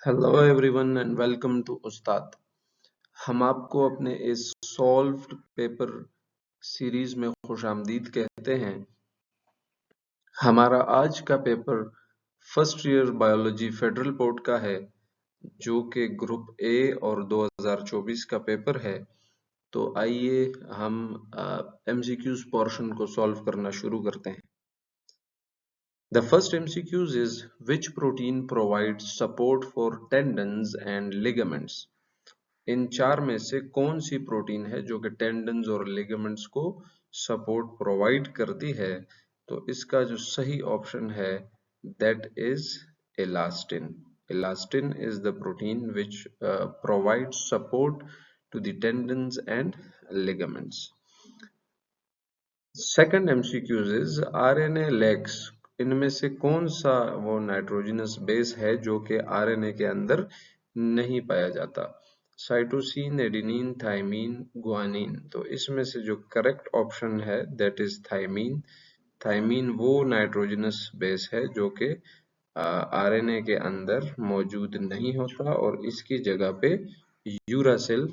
Hello everyone and welcome to Ustad. हम आपको अपने इस सॉल्व्ड पेपर सीरीज में खुशामदीद कहते हैं। हमारा आज का paper first year biology federal board का है, जो कि ग्रुप ए और 2024 का पेपर है। तो आइए हम एमसीक्यूज पोर्शन को सॉल्व करना शुरू करते हैं। The first MCQs is which protein provides support for tendons and ligaments? इन चार में से कौन सी प्रोटीन है जो कि टेंडन्स और लिगामेंट्स को सपोर्ट प्रोवाइड करती है? तो इसका जो सही ऑप्शन है that is elastin. Elastin is the protein which provides support to the tendons and ligaments. Second MCQs is RNA legs. इनमें से कौन सा वो नाइट्रोजनस बेस है जो कि आरएनए के अंदर नहीं पाया जाता? Cytosine, adenine, thymine, guanine. तो इसमें से जो करेक्ट ऑप्शन है दैट इज थायमीन। थायमीन वो नाइट्रोजनस बेस है जो कि आरएनए के अंदर मौजूद नहीं होता और इसकी जगह पे यूरासिल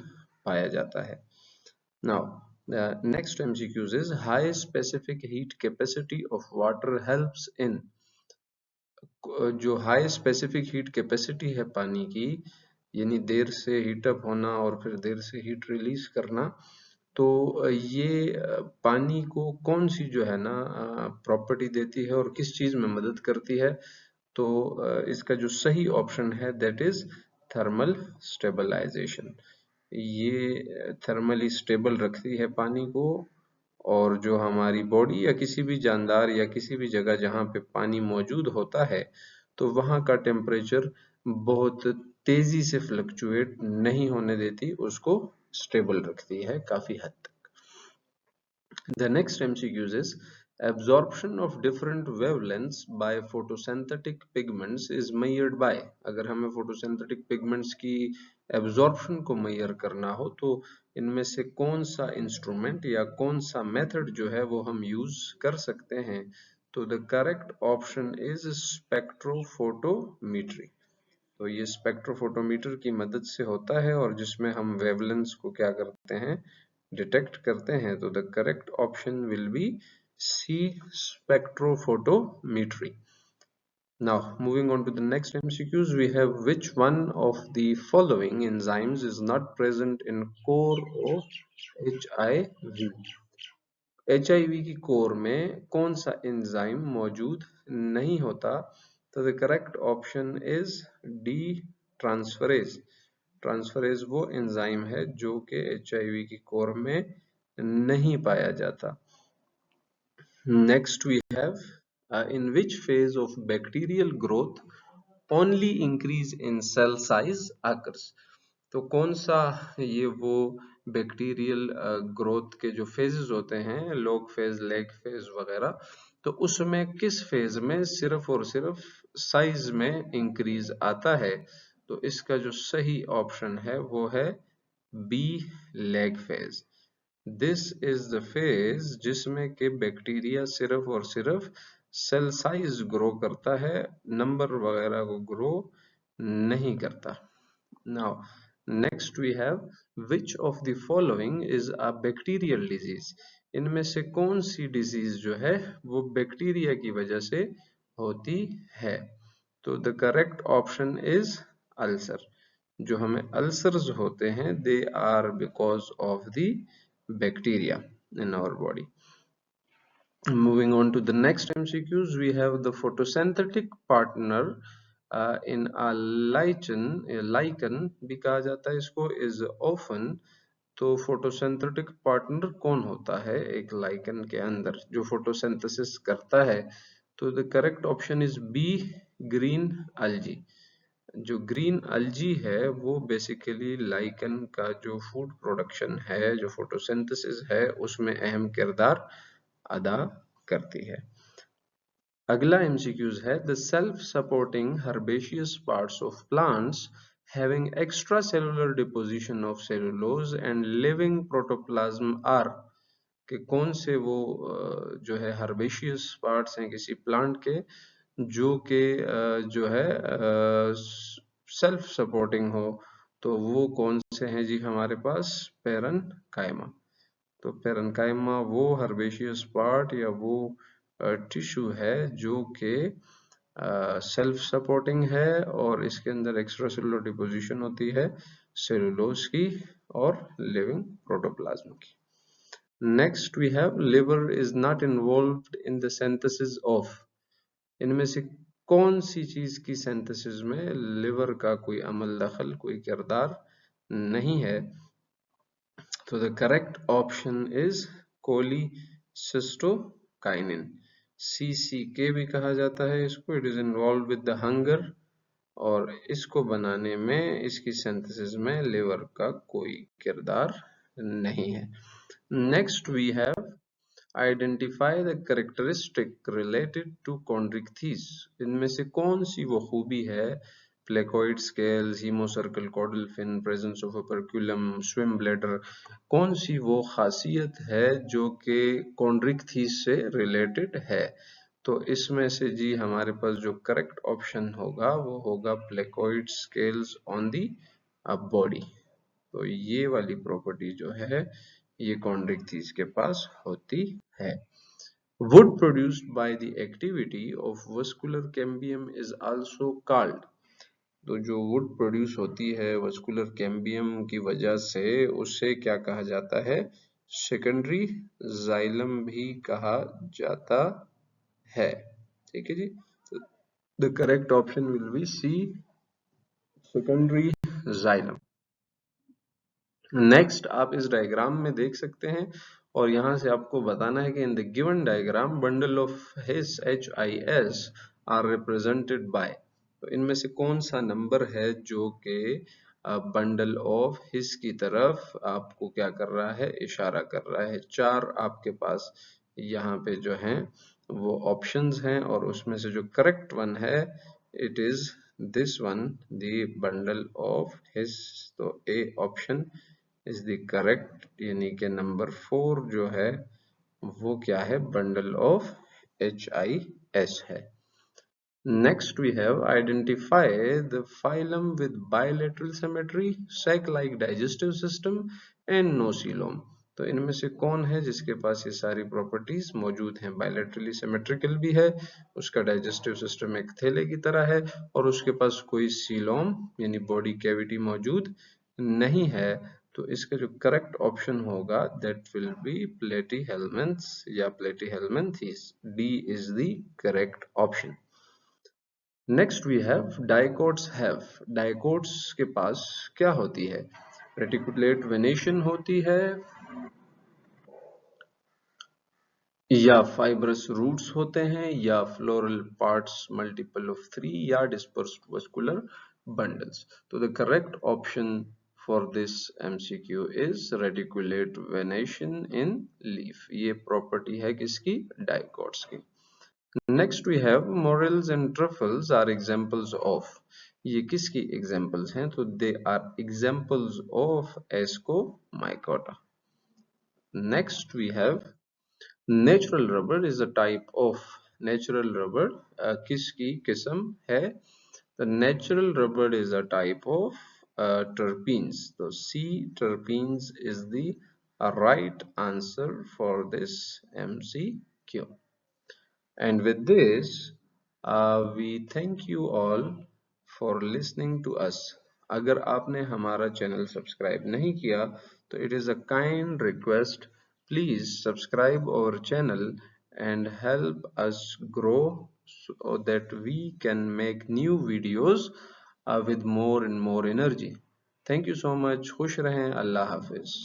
पाया जाता है। Now, the next MCQs is high specific heat capacity of water helps in। जो हाई स्पेसिफिक हीट कैपेसिटी है पानी की, यानी देर से हीटअप होना और फिर देर से हीट रिलीज करना, तो ये पानी को कौन सी जो है ना प्रॉपर्टी देती है और किस चीज में मदद करती है? तो इसका जो सही ऑप्शन है दैट इज थर्मल स्टेबलाइजेशन। ये थर्मली स्टेबल रखती है पानी को, और जो हमारी बॉडी या किसी भी जानदार या किसी भी जगह जहाँ पे पानी मौजूद होता है तो वहाँ का टेम्परेचर बहुत तेजी से फ्लक्चुएट नहीं होने देती, उसको स्टेबल रखती है काफी हद तक। The next MCQs is absorption of different wavelengths by photosynthetic pigments is measured by। अगर हमें photosynthetic pigments की absorption को measure करना हो तो इनमें से कौन सा इंस्ट्रूमेंट या कौन सा मेथड जो है वो हम यूज कर सकते हैं? तो द करेक्ट ऑप्शन इज स्पेक्ट्रोफोटोमीट्री। तो ये स्पेक्ट्रोफोटोमीटर की मदद से होता है और जिसमें हम वेवलेंथ्स को क्या करते हैं, डिटेक्ट करते हैं। तो the correct option will be C, spectrophotometry. Now moving on to the next MCQs, we have which one of the following enzymes is not present in core of HIV? HIV की core में कौन सा enzyme मौजूद नहीं होता? तो the correct option is D, transferase. Transferase वो enzyme है जो कि HIV की कोर में नहीं पाया जाता। Next we have in which phase of bacterial growth only increase in cell size occurs. तो कौन सा ये वो बैक्टीरियल ग्रोथ के जो फेजेस होते हैं, लॉग फेज, लेग फेज वगैरह, तो उसमें किस फेज में सिर्फ और सिर्फ साइज में इंक्रीज आता है? तो इसका जो सही ऑप्शन है वो है B, lag phase. This is the phase जिसमें के बैक्टीरिया सिर्फ और सिर्फ सेल साइज ग्रो करता है, नंबर वगैरह को ग्रो नहीं करता। Now, next we have which of the following is a bacterial disease? इनमें से कौन सी डिजीज जो है वो बैक्टीरिया की वजह से होती है? तो the correct option is ulcer. जो हमें अल्सर्स होते हैं they are because of the bacteria in our body. Moving on to the next MCQs, we have the photosynthetic partner in a lichen भी कहा जाता है इसको, is often। तो फोटोसिंथेटिक पार्टनर कौन होता है एक लाइकन के अंदर जो फोटोसिंथेसिस करता है? तो the correct option is B, green algae. जो ग्रीन अल्जी है वो बेसिकली लाइकन का जो फूड प्रोडक्शन है, जो फोटोसिंथेसिस है, उसमें अहम किरदार अदा करती है। अगला MCQs है the self supporting herbaceous parts of plants having extracellular deposition of cellulose and living protoplasm are। कि कौन से वो जो है herbaceous parts हैं किसी प्लांट के जो कि जो है सेल्फ सपोर्टिंग हो, तो वो कौन से हैं जी हमारे पास? पेरेन्काइमा। तो पेरेन्काइमा वो हर्बेशियस पार्ट या वो टिश्यू है जो कि सेल्फ सपोर्टिंग है और इसके अंदर एक्स्ट्रा सेलुलर डिपोजिशन होती है सेलुलोज की और लिविंग प्रोटोप्लाज्म की। Next we have liver is not involved in the synthesis of. इनमें से कौन सी चीज की सिंथेसिस में लिवर का कोई अमल दखल, कोई किरदार नहीं है? तो the correct option is cholecystokinin, CCK भी कहा जाता है इसको। It is involve with the hunger और इसको बनाने में, इसकी सिंथेसिस में लिवर का कोई किरदार नहीं है। Next we have identify the characteristic related to chondrichthyes. इनमें से कौन सी वो खूबी है? Placoid scales, homocercal caudal fin, presence of operculum, swim bladder, कौन सी वो खासियत है जो कि कॉन्ड्रिक्थीज से रिलेटेड है? तो इसमें से जी हमारे पास जो करेक्ट ऑप्शन होगा वो होगा placoid scales on the body. तो ये वाली प्रॉपर्टी जो है ये कॉन्ड्रिक्थीज के पास होती है। Wood produced by the activity of vascular cambium is also called। तो जो वुड प्रोड्यूस होती है वस्कुलर कैम्बियम की वजह से, उसे क्या कहा जाता है? सेकेंडरी जाइलम भी कहा जाता है। ठीक है जी, the correct option will be C, secondary xylem. Next आप इस डायग्राम में देख सकते हैं और यहां से आपको बताना है कि in the given diagram bundle of his HIS are represented by. तो इनमें से कौन सा नंबर है जो कि बंडल ऑफ हिस की तरफ आपको क्या कर रहा है? इशारा कर रहा है। चार आपके पास यहाँ पे जो हैं वो ऑप्शंस हैं और उसमें से जो करेक्ट वन है it is this one, the bundle of His. तो A option is the correct, यानी कि नंबर 4 जो है वो क्या है? बंडल ऑफ HIS है। Next we have identify the phylum with bilateral symmetry, sac-like digestive system and no coelom। तो इनमें से कौन है जिसके पास ये सारी प्रॉपर्टीज मौजूद हैं? बायलैटरली सिमेट्रिकल भी है, उसका डाइजेस्टिव सिस्टम एक थैले की तरह है और उसके पास कोई सीलोम यानी बॉडी कैविटी मौजूद नहीं है। तो इसका जो करेक्ट ऑप्शन होगा दैट विल बी प्लेटीहेल्मिन्थ्स या platyhelminthes. D is the correct option. Next we have dicots have. Dicots के पास क्या होती है? रेटिकुलेट वेनेशन होती है या फाइब्रस रूट्स होते हैं या फ्लोरल पार्ट्स मल्टीपल ऑफ 3 या डिस्पर्स्ड वस्कुलर बंडल्स। तो the correct option for this MCQ is reticulate venation in leaf. ये प्रॉपर्टी है किसकी? डाइकोट्स की। Next we have morels and truffles are examples of। ये किसकी examples हैं? तो they are examples of Ascomycota। Next we have natural rubber is a type of। natural rubber किसकी किस्म है? The natural rubber is a type of terpenes। तो C terpenes is the right answer for this MCQ। And with this, we thank you all for listening to us। अगर आपने हमारा channel subscribe नहीं किया तो it is a kind request, please subscribe our channel and help us grow so that we can make new videos with more and more energy। Thank you so much। खुश रहें। अल्लाह हाफिज।